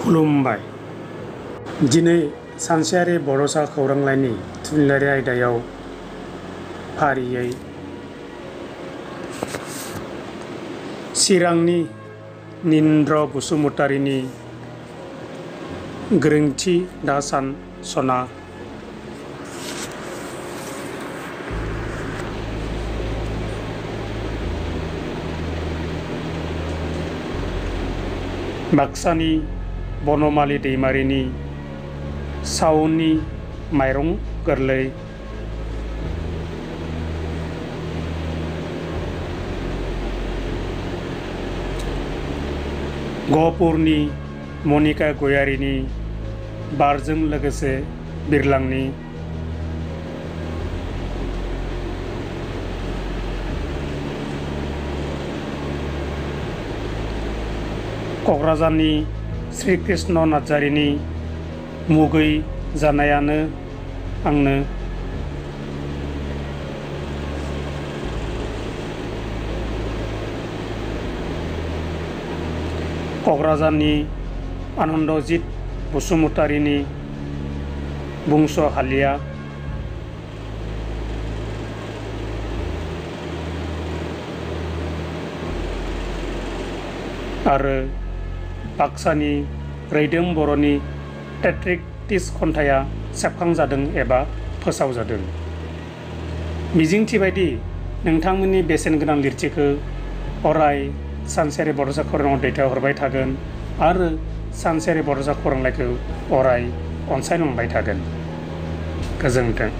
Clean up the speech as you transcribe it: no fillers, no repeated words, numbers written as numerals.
खुलुमबाय। दिनै सानसेयारि बड'सा खौरांलाइनि थुनलाइयारि आयदायाव फारियै चिरांनि निन्द्र बसुमतारीनि गोरोन्थि दा सानसना, बाक्सानि बनमालि दैमारिनि सावननि माइरं गोरलै, गहपुरनि मनिका गयारिनि बारजों लोगोसे बिरलांनि, क'क्राझारनि श्रीकृष्ण नार्जारिनि मुगै जानायानो आंनो, क'क्राझारनि आनन्दजित बसुमतारीनि बुंस' हालिया, आरो बाक्सानि रैदोम बर'नि टेट्रिक्टिस खन्थाइया सेबखांजादों एबा फोसावजादों। मिजिंथिबायदि नोंथांमोननि बेसेनगोनां लिरथिखौ अराय सानसेयारि बड'सा खौराङाव दैथायहरबाय थागोन आरो सानसेयारि बड'सा खौरांलाइखौ अराय अनसायलांबाय थागोन। गोजोन्थों।